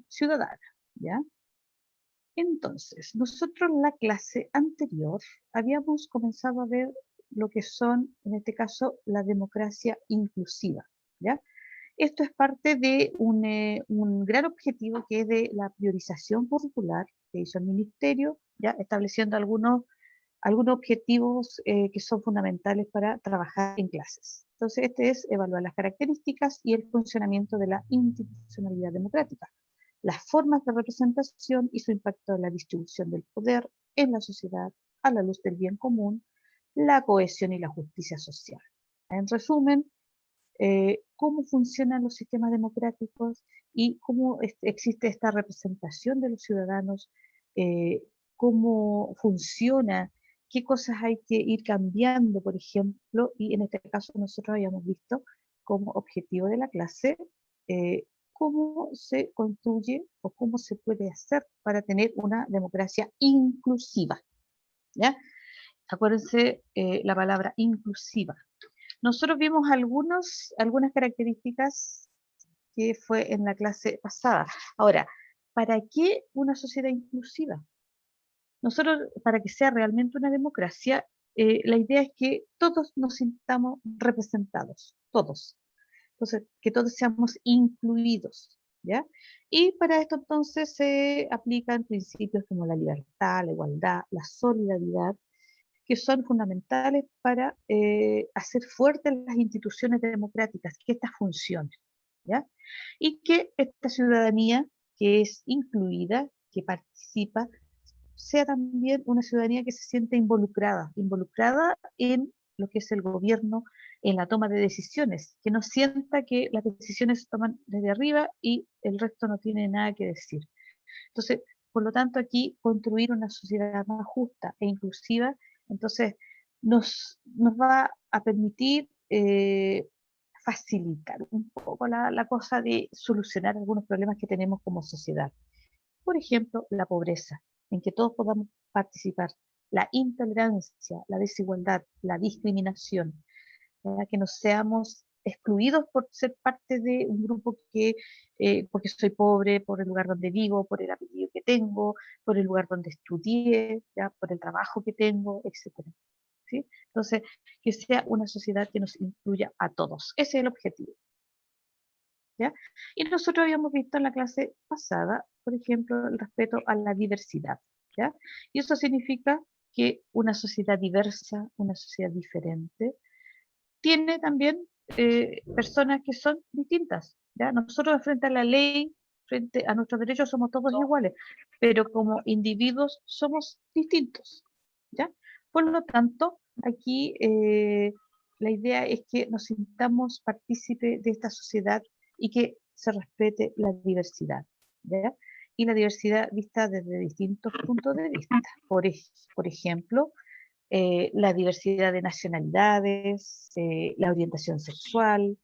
ciudadana, ¿ya? Entonces, nosotros en la clase anterior habíamos comenzado a ver lo que son, en este caso, la democracia inclusiva, ¿ya? Esto es parte de un gran objetivo que es de la priorización curricular que hizo el Ministerio, ya estableciendo algunos objetivos que son fundamentales para trabajar en clases. Entonces, este es evaluar las características y el funcionamiento de la institucionalidad democrática, las formas de representación y su impacto en la distribución del poder en la sociedad a la luz del bien común, la cohesión y la justicia social. En resumen, cómo funcionan los sistemas democráticos y cómo existe esta representación de los ciudadanos, eh, cómo funciona, qué cosas hay que ir cambiando, por ejemplo, y en este caso nosotros habíamos visto como objetivo de la clase cómo se construye o cómo se puede hacer para tener una democracia inclusiva, ¿ya? Acuérdense la palabra inclusiva. Nosotros vimos algunas características que fue en la clase pasada. Ahora, ¿para qué una sociedad inclusiva? Nosotros, para que sea realmente una democracia, la idea es que todos nos sintamos representados, todos. Entonces, que todos seamos incluidos, ¿ya? Y para esto entonces se aplican principios como la libertad, la igualdad, la solidaridad, que son fundamentales para hacer fuertes las instituciones democráticas, que éstas funcionen, ¿ya? Y que esta ciudadanía que es incluida, que participa, sea también una ciudadanía que se siente involucrada en lo que es el gobierno, en la toma de decisiones, que no sienta que las decisiones se toman desde arriba y el resto no tiene nada que decir. Entonces, por lo tanto, aquí construir una sociedad más justa e inclusiva, entonces nos va a permitir facilitar un poco la cosa de solucionar algunos problemas que tenemos como sociedad. Por ejemplo, la pobreza, en que todos podamos participar, la intolerancia, la desigualdad, la discriminación, para que no seamos excluidos por ser parte de un grupo que, porque soy pobre, por el lugar donde vivo, por el apellido que tengo, por el lugar donde estudié, ¿ya? Por el trabajo que tengo, etcétera. ¿Sí? Entonces, que sea una sociedad que nos incluya a todos. Ese es el objetivo. ¿Ya? Y nosotros habíamos visto en la clase pasada, por ejemplo, el respeto a la diversidad. ¿Ya? Y eso significa que una sociedad diversa, una sociedad diferente, tiene también personas que son distintas, ¿ya? Nosotros frente a la ley, frente a nuestros derechos somos todos iguales, pero como individuos somos distintos, ¿ya? Por lo tanto, aquí la idea es que nos sintamos partícipes de esta sociedad y que se respete la diversidad, ¿ya? Y la diversidad vista desde distintos puntos de vista. Por ejemplo, la diversidad de nacionalidades, la orientación sexual,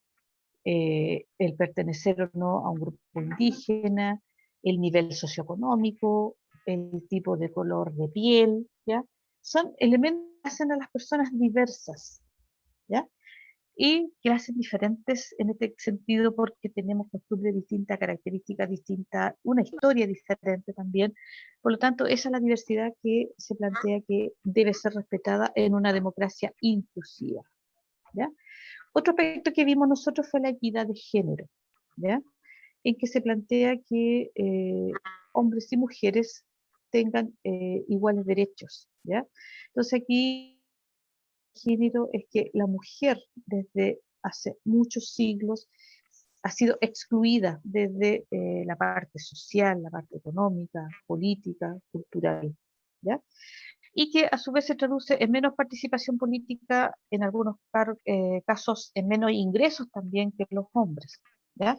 el pertenecer o no a un grupo indígena, el nivel socioeconómico, el tipo de color de piel, ¿ya? Son elementos que hacen a las personas diversas, ¿ya? Y que hacen diferentes en este sentido porque tenemos costumbres distintas, características distintas, una historia diferente también. Por lo tanto, esa es la diversidad que se plantea que debe ser respetada en una democracia inclusiva, ¿ya? Otro aspecto que vimos nosotros fue la equidad de género, ¿ya? En que se plantea que hombres y mujeres tengan iguales derechos, ¿ya? Entonces aquí género es que la mujer desde hace muchos siglos ha sido excluida desde la parte social, la parte económica, política, cultural, ¿ya? Y que a su vez se traduce en menos participación política, en algunos casos en menos ingresos también que los hombres, ¿ya?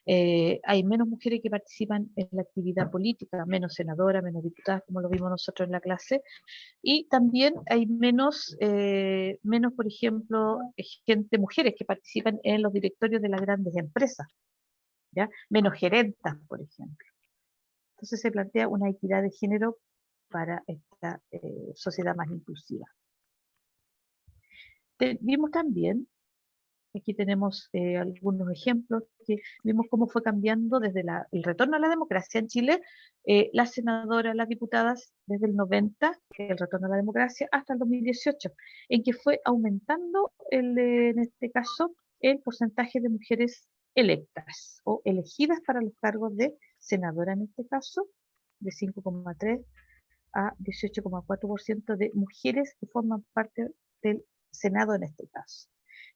Hay menos mujeres que participan en la actividad política, menos senadoras, menos diputadas, como lo vimos nosotros en la clase, y también hay menos, por ejemplo, mujeres que participan en los directorios de las grandes empresas, ¿ya? Menos gerentas, por ejemplo. Entonces se plantea una equidad de género para esta sociedad más inclusiva. Vimos también Aquí tenemos algunos ejemplos que vimos cómo fue cambiando desde el retorno a la democracia en Chile, las senadoras, las diputadas, desde el 90, el retorno a la democracia, hasta el 2018, en que fue aumentando, en este caso, el porcentaje de mujeres electas o elegidas para los cargos de senadora en este caso, de 5,3 a 18,4% de mujeres que forman parte del Senado en este caso.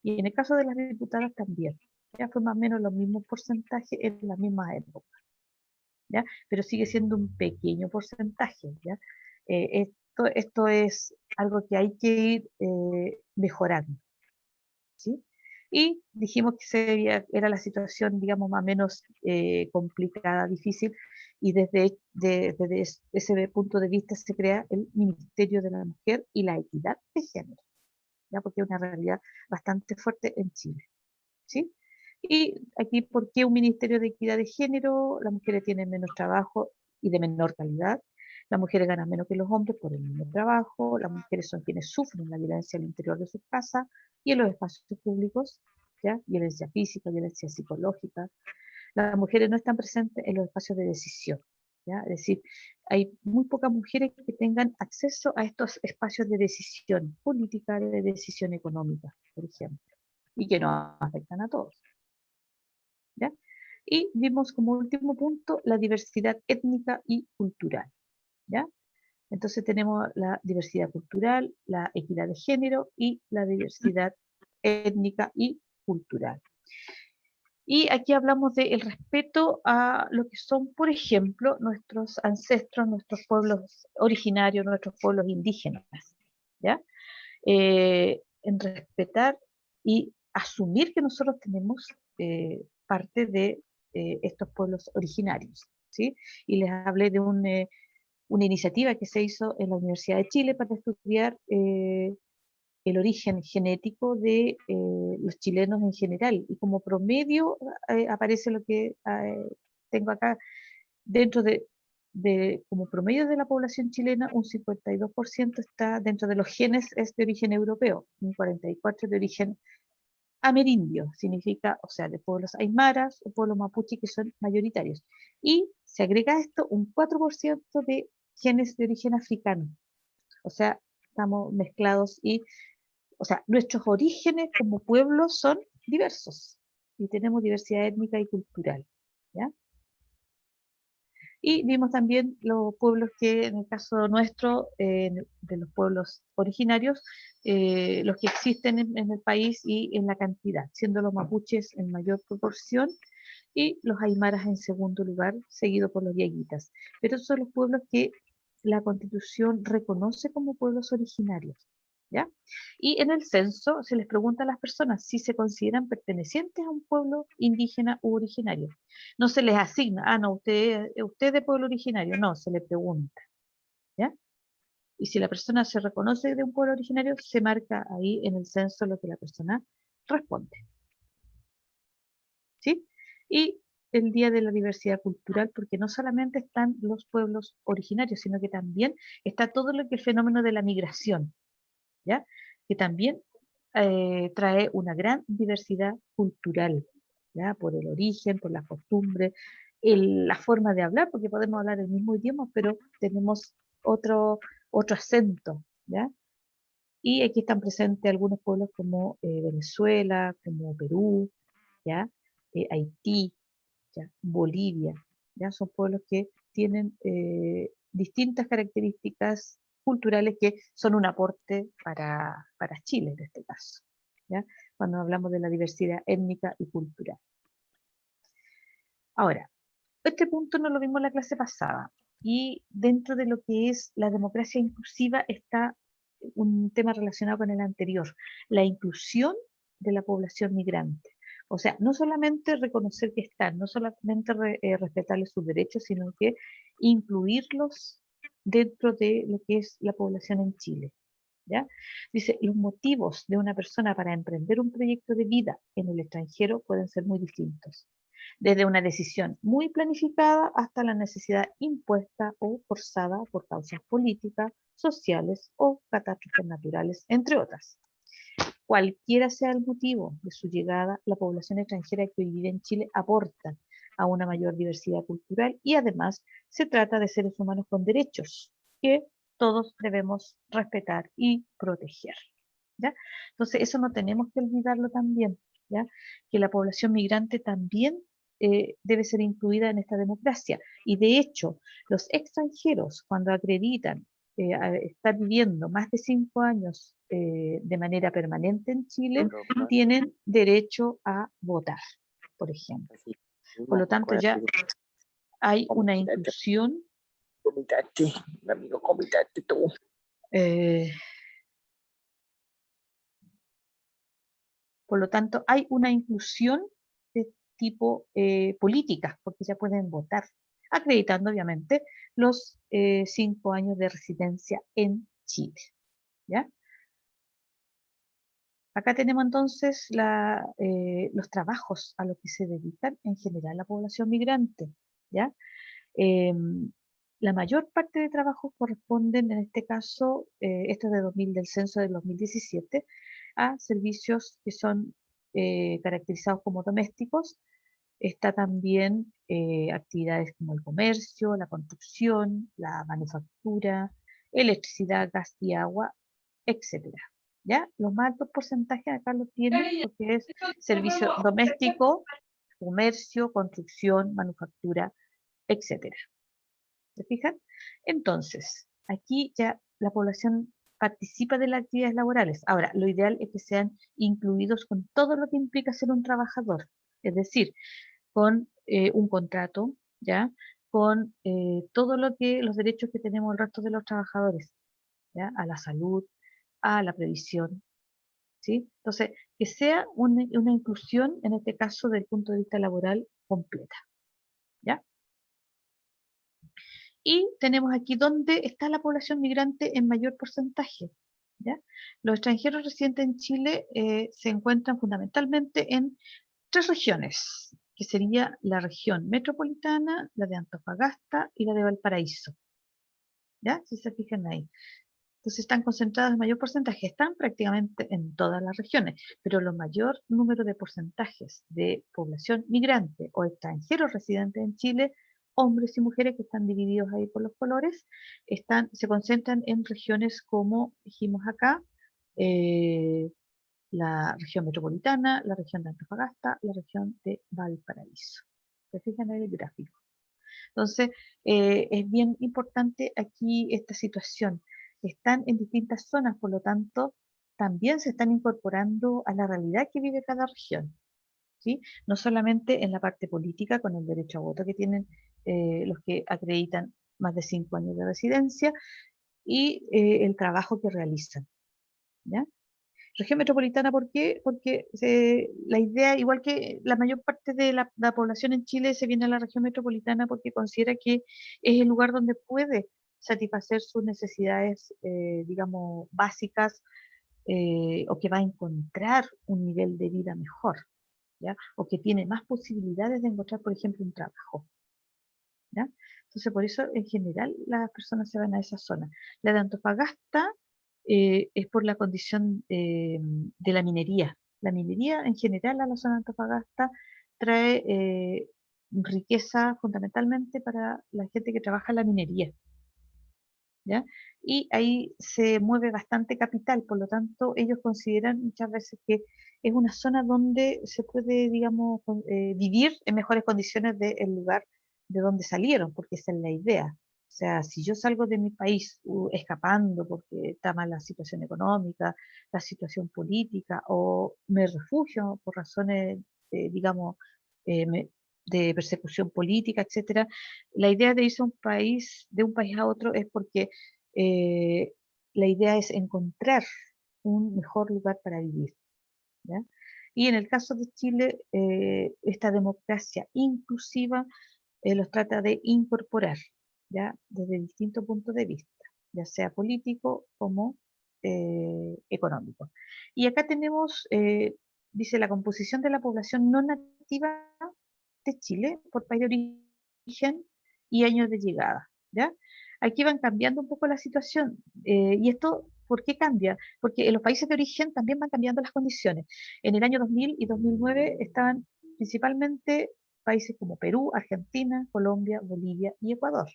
Y en el caso de las diputadas también, ya fue más o menos los mismos porcentajes en la misma época, ¿ya? Pero sigue siendo un pequeño porcentaje, ¿ya? Esto es algo que hay que ir mejorando, ¿sí? Y dijimos que era la situación, digamos, más o menos complicada, difícil, y desde ese punto de vista se crea el Ministerio de la Mujer y la Equidad de Género, ¿ya? Porque es una realidad bastante fuerte en Chile, ¿sí? Y aquí, ¿por qué un Ministerio de Equidad de Género? Las mujeres tienen menos trabajo y de menor calidad. Las mujeres ganan menos que los hombres por el mismo trabajo. Las mujeres son quienes sufren la violencia al interior de sus casas y en los espacios públicos, ¿ya? Violencia física, violencia psicológica. Las mujeres no están presentes en los espacios de decisión, ¿ya? Es decir, hay muy pocas mujeres que tengan acceso a estos espacios de decisión política, de decisión económica, por ejemplo, y que nos afectan a todos, ¿ya? Y vimos como último punto la diversidad étnica y cultural, ¿ya? Entonces tenemos la diversidad cultural, la equidad de género y la diversidad étnica y cultural. Y aquí hablamos del respeto a lo que son, por ejemplo, nuestros ancestros, nuestros pueblos originarios, nuestros pueblos indígenas, ¿ya? En respetar y asumir que nosotros tenemos parte de estos pueblos originarios, ¿sí? Y les hablé de una iniciativa que se hizo en la Universidad de Chile para estudiar el origen genético de los chilenos en general. Y como promedio aparece lo que tengo acá, dentro como promedio de la población chilena, un 52% está dentro de los genes, es de origen europeo, un 44% de origen amerindio, significa, o sea, de pueblos aymaras o pueblos mapuche que son mayoritarios. Y se agrega a esto un 4% de genes de origen africano. O sea, estamos mezclados y, o sea, nuestros orígenes como pueblos son diversos y tenemos diversidad étnica y cultural, ¿ya? Y vimos también los pueblos que, en el caso nuestro, de los pueblos originarios, los que existen en el país y en la cantidad, siendo los mapuches en mayor proporción y los aymaras en segundo lugar, seguido por los diaguitas. Pero esos son los pueblos que la Constitución reconoce como pueblos originarios, ¿ya? Y en el censo se les pregunta a las personas si se consideran pertenecientes a un pueblo indígena u originario. No se les asigna, no, usted es de pueblo originario, no, se le pregunta, ¿ya? Y si la persona se reconoce de un pueblo originario, se marca ahí en el censo lo que la persona responde, ¿sí? Y el Día de la Diversidad Cultural, porque no solamente están los pueblos originarios, sino que también está todo lo que es el fenómeno de la migración, ¿ya? Que también trae una gran diversidad cultural, ¿ya? Por el origen, por las costumbres, la forma de hablar, porque podemos hablar el mismo idioma, pero tenemos otro acento, ¿ya? Y aquí están presentes algunos pueblos como Venezuela, como Perú, ¿ya? Haití, ¿ya? Bolivia, ¿ya? Son pueblos que tienen distintas características culturales que son un aporte para Chile en este caso, ¿ya? Cuando hablamos de la diversidad étnica y cultural. Ahora, este punto no lo vimos en la clase pasada y dentro de lo que es la democracia inclusiva está un tema relacionado con el anterior, la inclusión de la población migrante. O sea, no solamente reconocer que están, no solamente respetarles sus derechos, sino que incluirlos dentro de lo que es la población en Chile, ¿ya? Dice, los motivos de una persona para emprender un proyecto de vida en el extranjero pueden ser muy distintos, desde una decisión muy planificada hasta la necesidad impuesta o forzada por causas políticas, sociales o catástrofes naturales, entre otras. Cualquiera sea el motivo de su llegada, la población extranjera que hoy vive en Chile aporta a una mayor diversidad cultural y además se trata de seres humanos con derechos que todos debemos respetar y proteger. ¿Ya? Entonces, eso no tenemos que olvidarlo también, ¿ya? Que la población migrante también debe ser incluida en esta democracia. Y de hecho, los extranjeros, cuando acreditan estar viviendo más de 5 años de manera permanente en Chile, Europa, tienen derecho a votar, por ejemplo. así Por mismo, lo tanto, ya hay una comitate, inclusión, comitate, mi amigo, comitate tú. eh, por lo tanto, hay una inclusión de tipo política, porque ya pueden votar, acreditando obviamente los 5 años de residencia en Chile. ¿Ya? Acá tenemos entonces los trabajos a los que se dedican en general la población migrante. ¿Ya? Em, la mayor parte de trabajos corresponden, en este caso, esto es del censo del 2017, a servicios que son caracterizados como domésticos. Está también actividades como el comercio, la construcción, la manufactura, electricidad, gas y agua, etcétera. ¿Ya? Los más altos porcentajes acá los tienen porque es servicio doméstico, comercio, construcción, manufactura, etcétera. ¿Se fijan? Entonces, aquí ya la población participa de las actividades laborales. Ahora, lo ideal es que sean incluidos con todo lo que implica ser un trabajador, es decir, con un contrato, ¿ya? Con todo lo que, los derechos que tenemos el resto de los trabajadores, ¿ya? A la salud, a la previsión, ¿sí? Entonces, que sea una inclusión, en este caso, del punto de vista laboral completa, ¿ya? Y tenemos aquí dónde está la población migrante en mayor porcentaje, ¿ya? Los extranjeros residentes en Chile se encuentran fundamentalmente en 3 regiones, que sería la región metropolitana, la de Antofagasta y la de Valparaíso, ¿ya? Si se fijan ahí. Entonces están concentradas en mayor porcentaje, están prácticamente en todas las regiones, pero el mayor número de porcentajes de población migrante o extranjeros residentes en Chile, hombres y mujeres que están divididos ahí por los colores, se concentran en regiones como dijimos acá, eh, la región metropolitana, la región de Antofagasta, la región de Valparaíso. ¿Se fijan en el gráfico? Entonces, es bien importante aquí esta situación. Están en distintas zonas, por lo tanto, también se están incorporando a la realidad que vive cada región, ¿sí? No solamente en la parte política, con el derecho a voto que tienen los que acreditan más de 5 años de residencia y el trabajo que realizan, ¿ya? Región metropolitana, ¿por qué? Porque la idea, igual que la mayor parte de la población en Chile se viene a la región metropolitana porque considera que es el lugar donde puede satisfacer sus necesidades, digamos, básicas, o que va a encontrar un nivel de vida mejor, ¿ya? O que tiene más posibilidades de encontrar, por ejemplo, un trabajo, ¿ya? Entonces, por eso, en general, las personas se van a esa zona. La de Antofagasta es por la condición de la minería. La minería, en general, a la zona de Antofagasta trae riqueza fundamentalmente para la gente que trabaja en la minería, ¿ya? Y ahí se mueve bastante capital, por lo tanto, ellos consideran muchas veces que es una zona donde se puede, digamos, vivir en mejores condiciones del lugar de donde salieron, porque esa es la idea. O sea, si yo salgo de mi país escapando porque está mala la situación económica, la situación política, o me refugio por razones, digamos, eh, me- de persecución política, etcétera, la idea de irse a un país, de un país a otro, es porque eh, la idea es encontrar un mejor lugar para vivir, ¿ya? Y en el caso de Chile, esta democracia inclusiva los trata de incorporar, ¿ya? Desde distintos puntos de vista, ya sea político como económico. Y acá tenemos, dice, la composición de la población no nativa de Chile por país de origen y años de llegada, ¿ya? Aquí van cambiando un poco la situación y esto ¿Por qué cambia? Porque en los países de origen también van cambiando las condiciones. En el año 2000 y 2009 estaban principalmente países como Perú, Argentina, Colombia, Bolivia y Ecuador.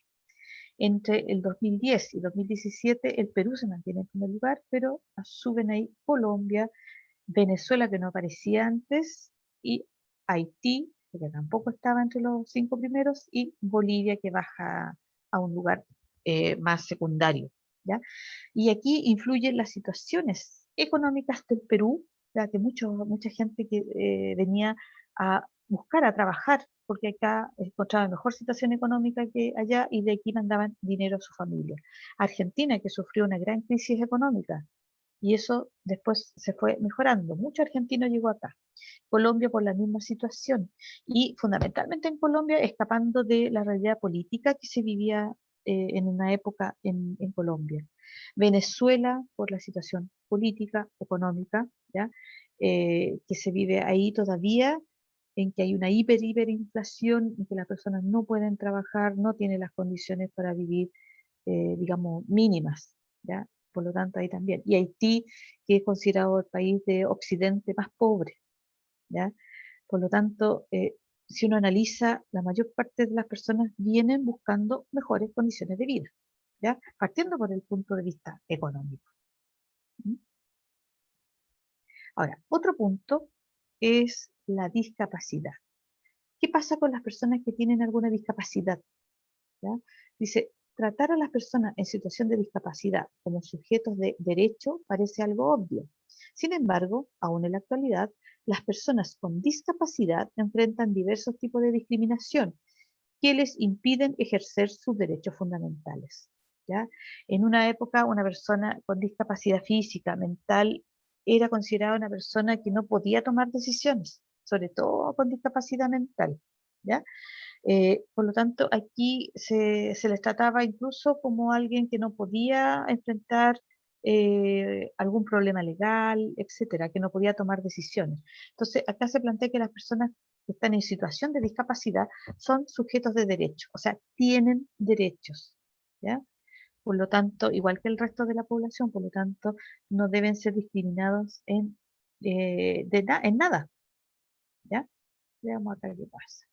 Entre el 2010 y 2017 el Perú se mantiene en primer lugar, pero suben ahí Colombia, Venezuela, que no aparecía antes, y Haití, que tampoco estaba entre los 5 primeros, y Bolivia, que baja a un lugar más secundario, ¿ya? Y aquí influyen las situaciones económicas del Perú, ya que mucha gente que venía a buscar, a trabajar, porque acá encontraban mejor situación económica que allá y de aquí mandaban dinero a su familia. Argentina, que sufrió una gran crisis económica, y eso después se fue mejorando. Mucho argentino llegó acá. Colombia por la misma situación y fundamentalmente en Colombia escapando de la realidad política que se vivía en una época en Colombia. Venezuela por la situación política, económica, ¿ya? Que se vive ahí todavía, en que hay una hiperinflación, en que las personas no pueden trabajar, no tienen las condiciones para vivir, digamos, mínimas, ¿ya? Por lo tanto, ahí también. Y Haití, que es considerado el país de Occidente más pobre, ¿ya? Por lo tanto, si uno analiza, la mayor parte de las personas vienen buscando mejores condiciones de vida, ¿ya? Partiendo por el punto de vista económico. ¿Mm? Ahora, otro punto es la discapacidad. ¿Qué pasa con las personas que tienen alguna discapacidad? ¿Ya? Dice, tratar a las personas en situación de discapacidad como sujetos de derecho parece algo obvio. Sin embargo, aún en la actualidad, las personas con discapacidad enfrentan diversos tipos de discriminación que les impiden ejercer sus derechos fundamentales. ¿Ya? En una época, una persona con discapacidad física, mental, era considerada una persona que no podía tomar decisiones, sobre todo con discapacidad mental. ¿Ya? Por lo tanto, aquí se les trataba incluso como alguien que no podía enfrentar algún problema legal, etcétera, que no podía tomar decisiones. Entonces, acá se plantea que las personas que están en situación de discapacidad son sujetos de derecho, o sea, tienen derechos, ¿ya? Por lo tanto, igual que el resto de la población, por lo tanto, no deben ser discriminados en nada, ¿ya? Veamos acá qué pasa.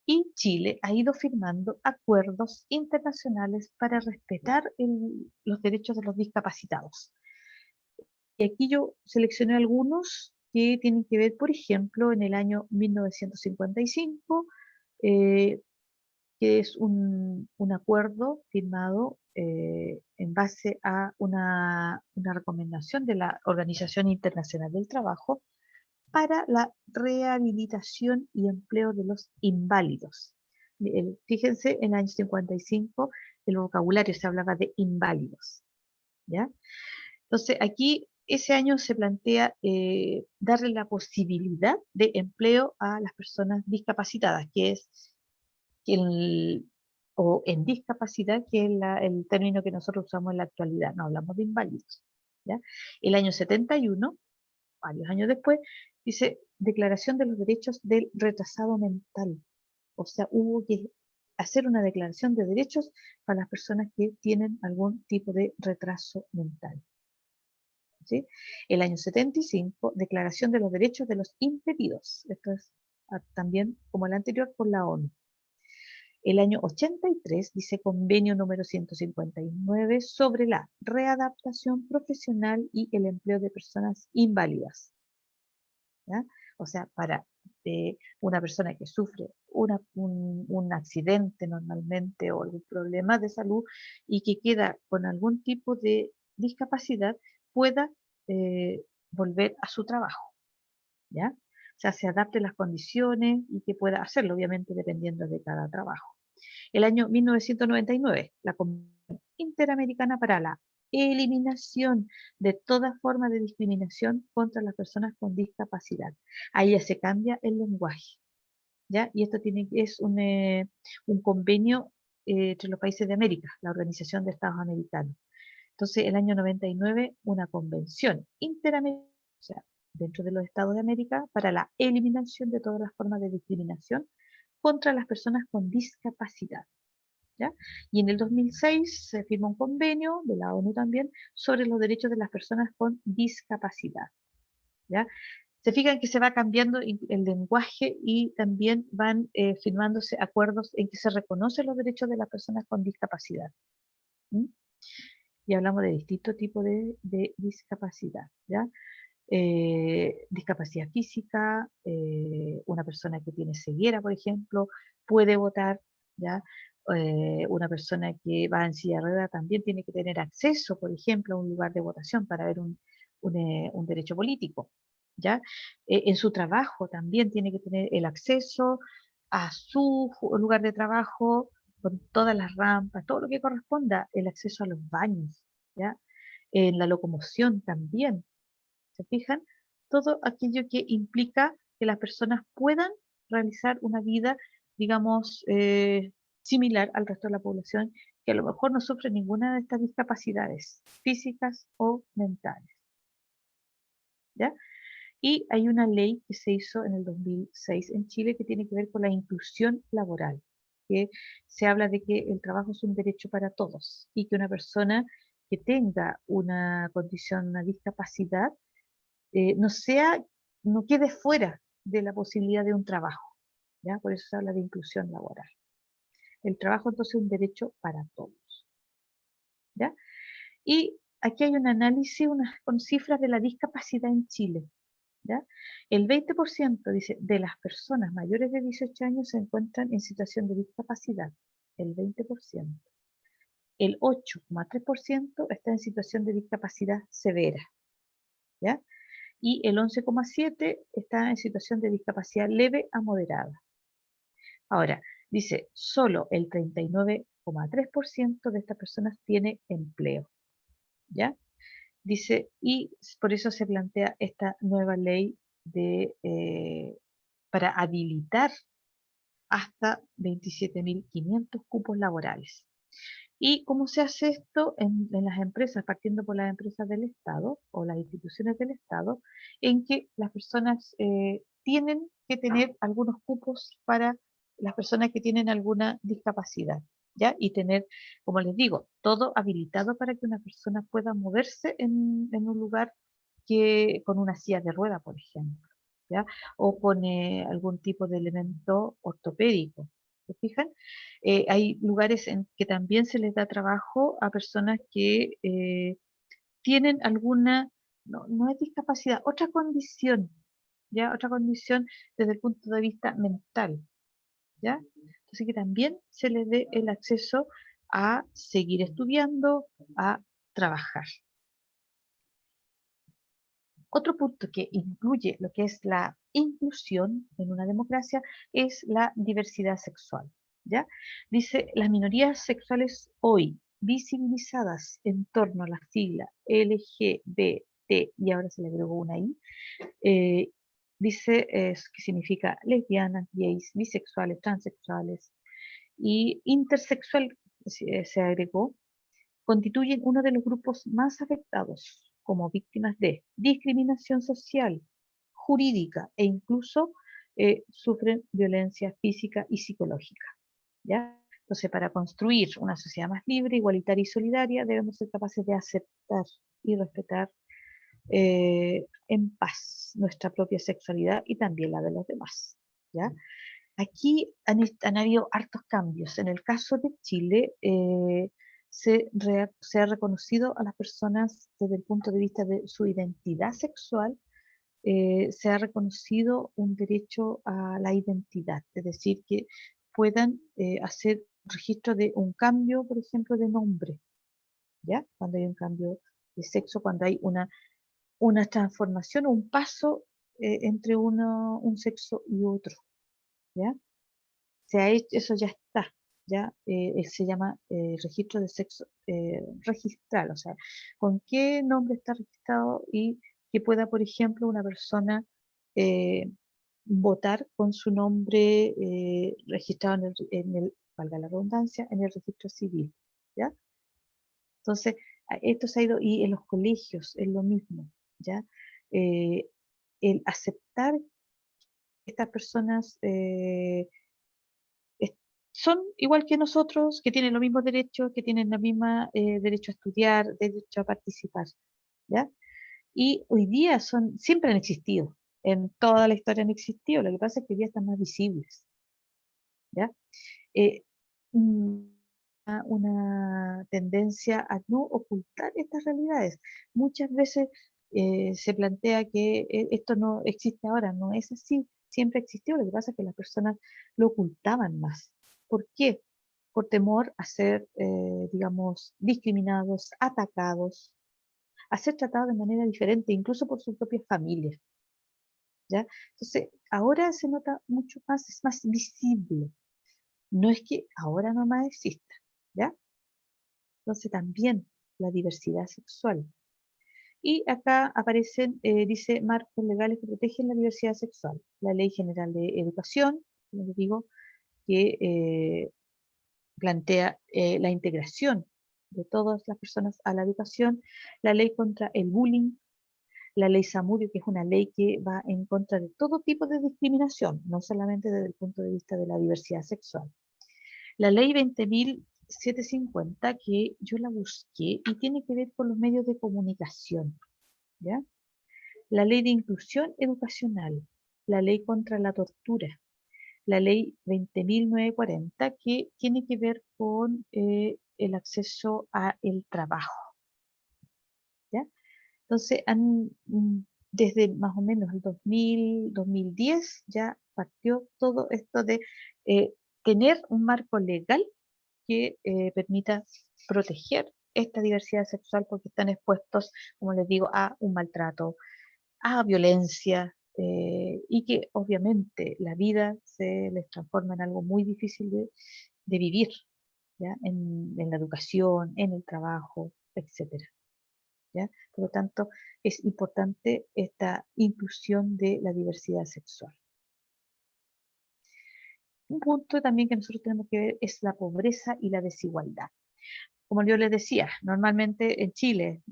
Y Chile ha ido firmando acuerdos internacionales para respetar los derechos de los discapacitados. Y aquí yo seleccioné algunos que tienen que ver, por ejemplo, en el año 1955, eh, que es un acuerdo firmado en base a una recomendación de la Organización Internacional del Trabajo para la rehabilitación y empleo de los inválidos. Fíjense, en el año 55 el vocabulario se hablaba de inválidos, ¿ya? Entonces aquí ese año se plantea darle la posibilidad de empleo a las personas discapacitadas, que es o en discapacidad, que es el término que nosotros usamos en la actualidad, no hablamos de inválidos, ¿ya? El año 71, varios años después, dice Declaración de los Derechos del Retrasado Mental. O sea, hubo que hacer una declaración de derechos para las personas que tienen algún tipo de retraso mental. ¿Sí? El año 75, Declaración de los Derechos de los Impedidos. Esto es también, como el anterior, por la ONU. El año 83 dice Convenio número 159 sobre la readaptación profesional y el empleo de personas inválidas. ¿Ya? O sea, para una persona que sufre un accidente normalmente o algún problema de salud y que queda con algún tipo de discapacidad, pueda volver a su trabajo, ¿ya? O sea, se adapte las condiciones y que pueda hacerlo, obviamente, dependiendo de cada trabajo. El año 1999, la Convención Interamericana para la Eliminación de toda forma de discriminación contra las personas con discapacidad. Ahí ya se cambia el lenguaje, ¿ya? Y esto es un convenio entre los países de América, la Organización de Estados Americanos. Entonces, el año 99, una convención interamericana, o sea, dentro de los Estados de América, para la eliminación de todas las formas de discriminación contra las personas con discapacidad. ¿ya? Y en el 2006 se firmó un convenio de la ONU también sobre los derechos de las personas con discapacidad, ¿ya? Se fijan que se va cambiando el lenguaje y también van firmándose acuerdos en que se reconocen los derechos de las personas con discapacidad. ¿Mm? Y hablamos de distintos tipos de discapacidad, ¿ya? Discapacidad física, una persona que tiene ceguera, por ejemplo, puede votar, ¿ya? Una persona que va en silla de ruedas también tiene que tener acceso, por ejemplo, a un lugar de votación para ver un derecho político, ¿ya? En su trabajo también tiene que tener el acceso a su lugar de trabajo con todas las rampas, todo lo que corresponda, el acceso a los baños, ¿ya? En la locomoción también, ¿se fijan? Todo aquello que implica que las personas puedan realizar una vida, digamos, similar al resto de la población, que a lo mejor no sufre ninguna de estas discapacidades físicas o mentales, ¿ya? Y hay una ley que se hizo en el 2006 en Chile que tiene que ver con la inclusión laboral, que se habla de que el trabajo es un derecho para todos y que una persona que tenga una condición, una discapacidad, no sea, no quede fuera de la posibilidad de un trabajo, ¿ya? Por eso se habla de inclusión laboral. El trabajo entonces es un derecho para todos, ¿ya? Y aquí hay un análisis con cifras de la discapacidad en Chile, ¿ya? El 20% dice, de las personas mayores de 18 años se encuentran en situación de discapacidad, el 20%. El 8,3% está en situación de discapacidad severa, ¿ya? Y el 11,7% está en situación de discapacidad leve a moderada. Ahora, dice, solo el 39,3% de estas personas tiene empleo, ¿ya? Dice, y por eso se plantea esta nueva ley para habilitar hasta 27.500 cupos laborales. ¿Y cómo se hace esto en las empresas, partiendo por las empresas del Estado o las instituciones del Estado, en que las personas tienen que tener algunos cupos para las personas que tienen alguna discapacidad, ¿ya? Y tener, como les digo, todo habilitado para que una persona pueda moverse en un lugar con una silla de rueda, por ejemplo, ¿ya? O con algún tipo de elemento ortopédico. ¿Se fijan? Hay lugares en que también se les da trabajo a personas que tienen alguna, no, no es discapacidad, otra condición, ¿ya? Otra condición desde el punto de vista mental, ¿ya? Entonces que también se les dé el acceso a seguir estudiando, a trabajar. Otro punto que incluye lo que es la inclusión en una democracia es la diversidad sexual, ¿ya? Dice, las minorías sexuales hoy visibilizadas en torno a la sigla LGBT, y ahora se le agregó una I, eh, dice que significa lesbianas, gays, bisexuales, transexuales y intersexual, se agregó, constituyen uno de los grupos más afectados como víctimas de discriminación social, jurídica e incluso sufren violencia física y psicológica, ¿ya? Entonces, para construir una sociedad más libre, igualitaria y solidaria, debemos ser capaces de aceptar y respetar en paz nuestra propia sexualidad y también la de los demás, ¿ya? Aquí han habido hartos cambios. En el caso de Chile, se ha reconocido a las personas desde el punto de vista de su identidad sexual, se ha reconocido un derecho a la identidad, es decir, que puedan hacer registro de un cambio, por ejemplo, de nombre, ¿ya? Cuando hay un cambio de sexo, cuando hay una transformación, un paso entre un sexo y otro, ¿ya? Se ha hecho, eso ya está, ya se llama registro de sexo registral, o sea, con qué nombre está registrado y que pueda, por ejemplo, una persona eh, votar con su nombre registrado valga la redundancia, en el registro civil, ¿ya? Entonces, esto se ha ido, y en los colegios es lo mismo, ¿ya? Eh, el aceptar que estas personas son igual que nosotros, que tienen los mismos derechos, que tienen la misma derecho a estudiar, derecho a participar, ¿ya? Y hoy día siempre han existido, en toda la historia han existido, lo que pasa es que hoy día están más visibles, ¿ya? Eh, mm, una tendencia a no ocultar estas realidades. Muchas veces se plantea que esto no existe ahora, no es así, siempre existió, lo que pasa es que las personas lo ocultaban más. ¿Por qué? Por temor a ser, digamos, discriminados, atacados, a ser tratados de manera diferente, incluso por sus propias familias, ¿ya? Entonces, ahora se nota mucho más, es más visible. No es que ahora nomás exista, ¿ya? Entonces también la diversidad sexual. Y acá aparecen, dice, marcos legales que protegen la diversidad sexual. La Ley General de Educación, como les digo, que plantea la integración de todas las personas a la educación. La Ley contra el bullying, la Ley Zamudio, que es una ley que va en contra de todo tipo de discriminación, no solamente desde el punto de vista de la diversidad sexual. La ley 20.750, que yo la busqué y tiene que ver con los medios de comunicación, ¿ya? La ley de inclusión educacional, la ley contra la tortura, la ley 20.940, que tiene que ver con el acceso a el trabajo, ¿ya? Entonces, desde más o menos el 2000, 2010 ya partió todo esto de tener un marco legal que permita proteger esta diversidad sexual porque están expuestos, como les digo, a un maltrato, a violencia y que obviamente la vida se les transforma en algo muy difícil de vivir, ¿ya? En la educación, en el trabajo, etcétera, ¿ya? Por lo tanto, es importante esta inclusión de la diversidad sexual. Un punto también que nosotros tenemos que ver es la pobreza y la desigualdad. Como yo les decía, normalmente en Chile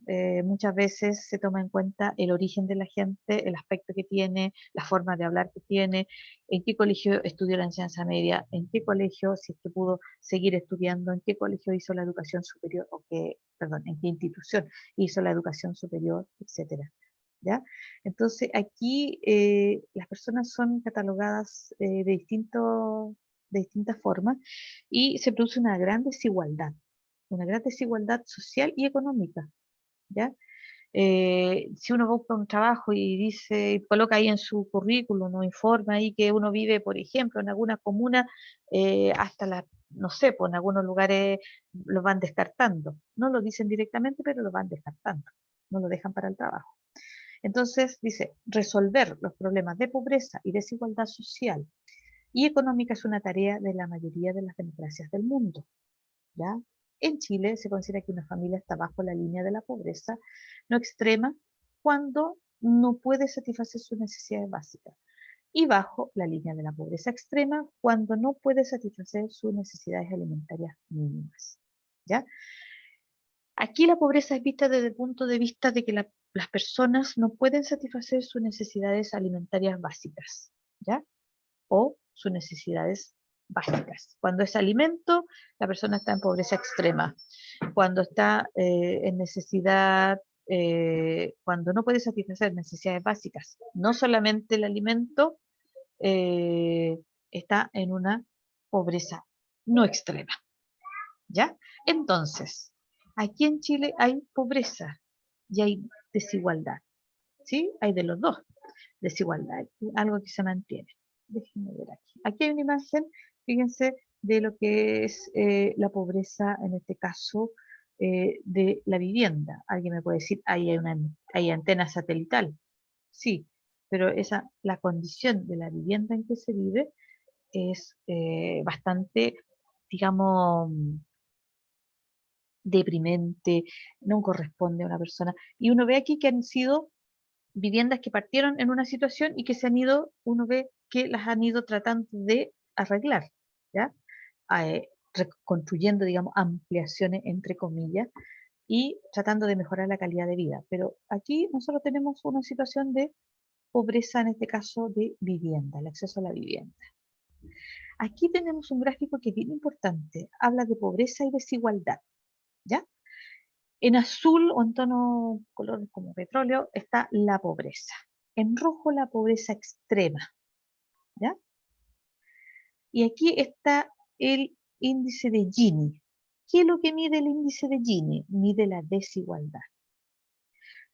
muchas veces se toma en cuenta el origen de la gente, el aspecto que tiene, la forma de hablar que tiene, en qué colegio estudió la enseñanza media, en qué colegio, si es que pudo seguir estudiando, en qué colegio hizo la educación superior, perdón, en qué institución hizo la educación superior, etcétera. ¿Ya? Entonces aquí las personas son catalogadas de distintas formas y se produce una gran desigualdad social y económica, ¿ya? Si uno busca un trabajo y dice, coloca ahí en su currículum, o informa ahí que uno vive, por ejemplo, en alguna comuna, no sé, pues en algunos lugares lo van descartando. No lo dicen directamente, pero lo van descartando. No lo dejan para el trabajo. Entonces, dice, resolver los problemas de pobreza y desigualdad social y económica es una tarea de la mayoría de las democracias del mundo, ¿ya? En Chile se considera que una familia está bajo la línea de la pobreza no extrema cuando no puede satisfacer sus necesidades básicas y bajo la línea de la pobreza extrema cuando no puede satisfacer sus necesidades alimentarias mínimas, ¿ya? Aquí la pobreza es vista desde el punto de vista de que las personas no pueden satisfacer sus necesidades alimentarias básicas, ¿ya? O sus necesidades básicas. Cuando es alimento, la persona está en pobreza extrema. Cuando está en necesidad, cuando no puede satisfacer necesidades básicas, no solamente el alimento, eh, está en una pobreza no extrema, ¿ya? Entonces, aquí en Chile hay pobreza y hay desigualdad, ¿sí? Hay de los dos, desigualdad, algo que se mantiene. Déjenme ver aquí. Aquí hay una imagen, fíjense, de lo que es la pobreza, en este caso, de la vivienda. Alguien me puede decir, hay antena satelital. Sí, pero la condición de la vivienda en que se vive es bastante, digamos, deprimente, no corresponde a una persona. Y uno ve aquí que han sido viviendas que partieron en una situación y que uno ve que las han ido tratando de arreglar, ¿ya? Construyendo, digamos, ampliaciones entre comillas y tratando de mejorar la calidad de vida. Pero aquí nosotros tenemos una situación de pobreza, en este caso de vivienda, el acceso a la vivienda. Aquí tenemos un gráfico que es bien importante. Habla de pobreza y desigualdad, ¿ya? En azul o en tono color como petróleo está la pobreza. En rojo la pobreza extrema, ¿ya? Y aquí está el índice de Gini. ¿Qué es lo que mide el índice de Gini? Mide la desigualdad.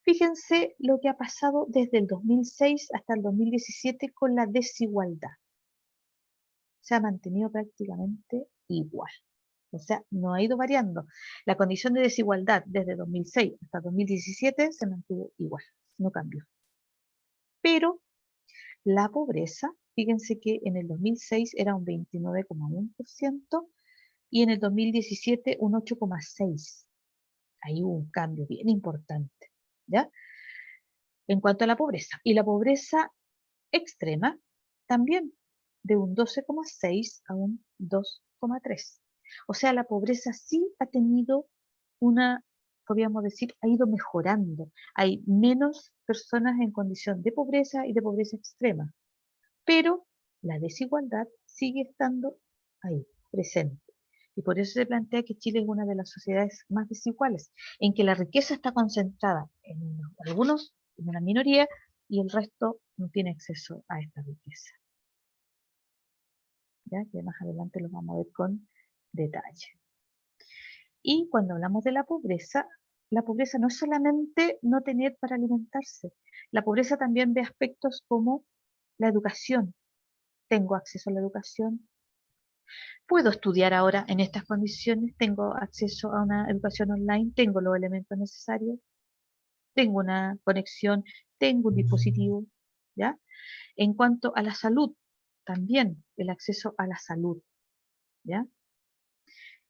Fíjense lo que ha pasado desde el 2006 hasta el 2017 con la desigualdad. Se ha mantenido prácticamente igual. O sea, no ha ido variando. La condición de desigualdad desde 2006 hasta 2017 se mantuvo igual, no cambió. Pero la pobreza, fíjense que en el 2006 era un 29,1% y en el 2017 un 8,6%. Ahí hubo un cambio bien importante, ¿ya? En cuanto a la pobreza. Y la pobreza extrema también de un 12,6 a un 2,3. O sea, la pobreza sí ha tenido una, podríamos decir, ha ido mejorando. Hay menos personas en condición de pobreza y de pobreza extrema, pero la desigualdad sigue estando ahí, presente. Y por eso se plantea que Chile es una de las sociedades más desiguales, en que la riqueza está concentrada en algunos, en una minoría, y el resto no tiene acceso a esta riqueza. ¿Ya? Que más adelante lo vamos a ver con detalle. Y cuando hablamos de la pobreza no es solamente no tener para alimentarse. La pobreza también ve aspectos como la educación. ¿Tengo acceso a la educación? ¿Puedo estudiar ahora en estas condiciones? ¿Tengo acceso a una educación online? ¿Tengo los elementos necesarios? ¿Tengo una conexión? ¿Tengo un dispositivo? ¿Ya? En cuanto a la salud, también el acceso a la salud, ¿ya?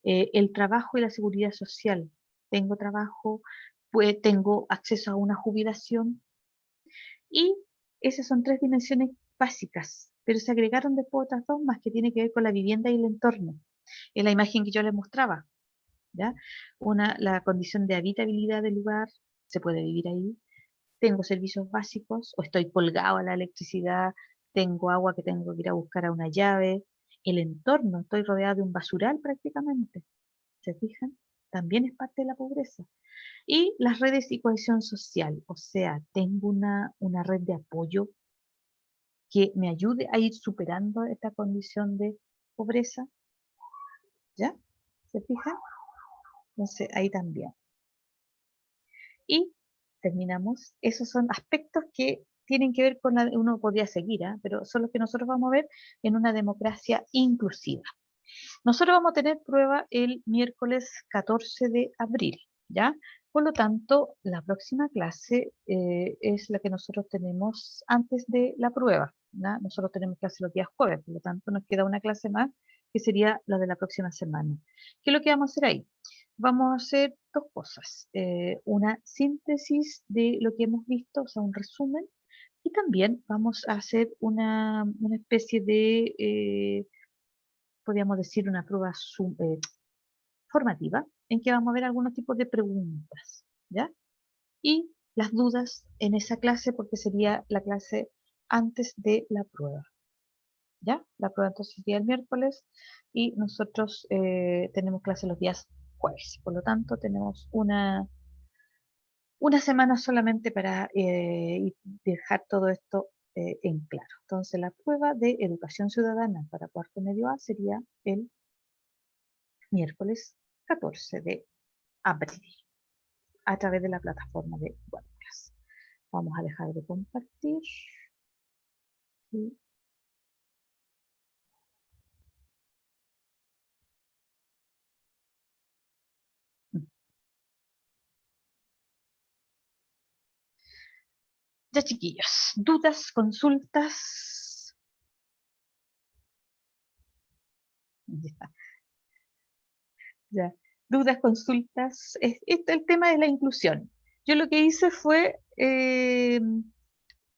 El trabajo y la seguridad social. ¿Tengo trabajo? Pues, ¿tengo acceso a una jubilación? Y esas son tres dimensiones básicas, pero se agregaron después otras dos más que tienen que ver con la vivienda y el entorno. En la imagen que yo les mostraba, ¿ya? La condición de habitabilidad del lugar, se puede vivir ahí. Tengo servicios básicos o estoy colgado a la electricidad, tengo agua que tengo que ir a buscar a una llave. El entorno, estoy rodeado de un basural prácticamente. ¿Se fijan? También es parte de la pobreza. Y las redes y cohesión social, o sea, tengo una red de apoyo que me ayude a ir superando esta condición de pobreza, ¿ya? ¿Se fijan? Entonces, ahí también. Y terminamos. Esos son aspectos que tienen que ver con uno podría seguir, ¿eh? Pero son los que nosotros vamos a ver en una democracia inclusiva. Nosotros vamos a tener prueba el miércoles 14 de abril, ¿ya? Por lo tanto, la próxima clase es la que nosotros tenemos antes de la prueba, ¿ya? Nosotros tenemos clase los días jueves, por lo tanto nos queda una clase más que sería la de la próxima semana. ¿Qué es lo que vamos a hacer ahí? Vamos a hacer dos cosas, una síntesis de lo que hemos visto, o sea, un resumen, y también vamos a hacer una especie de podríamos decir, una prueba formativa en que vamos a ver algunos tipos de preguntas, ¿ya? Y las dudas en esa clase, porque sería la clase antes de la prueba, ¿ya? La prueba entonces sería el miércoles y nosotros tenemos clase los días jueves, por lo tanto tenemos una semana solamente para dejar todo esto en claro. Entonces la prueba de educación ciudadana para cuarto medio A sería el miércoles 14 de abril a través de la plataforma de WordPress. Vamos a dejar de compartir. Y ya, chiquillos, dudas, consultas. Ya, ya. Dudas, consultas. El tema de la inclusión. Yo lo que hice fue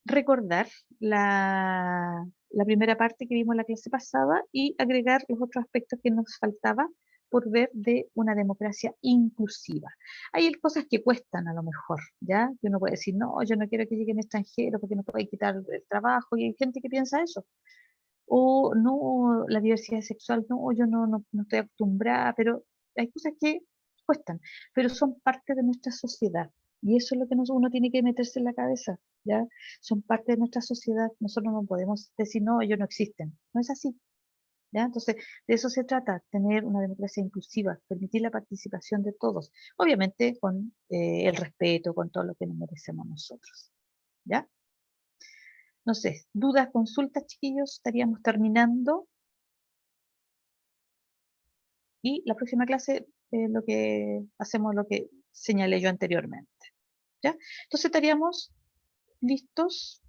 recordar la primera parte que vimos en la clase pasada y agregar los otros aspectos que nos faltaba por ver de una democracia inclusiva. Hay cosas que cuestan a lo mejor, ¿ya? Que uno puede decir, no, yo no quiero que lleguen extranjeros porque nos pueden quitar el trabajo y hay gente que piensa eso. o no, la diversidad sexual, no, yo no estoy acostumbrada, pero hay cosas que cuestan, pero son parte de nuestra sociedad. Y eso es lo que uno tiene que meterse en la cabeza, ¿ya? Son parte de nuestra sociedad, nosotros no podemos decir, no, ellos no existen. No es así, ¿ya? Entonces, de eso se trata, tener una democracia inclusiva, permitir la participación de todos, obviamente con el respeto, con todo lo que nos merecemos nosotros, ¿ya? No sé, dudas, consultas, chiquillos, estaríamos terminando. Y la próxima clase, lo que hacemos, lo que señalé yo anteriormente, ¿ya? Entonces estaríamos listos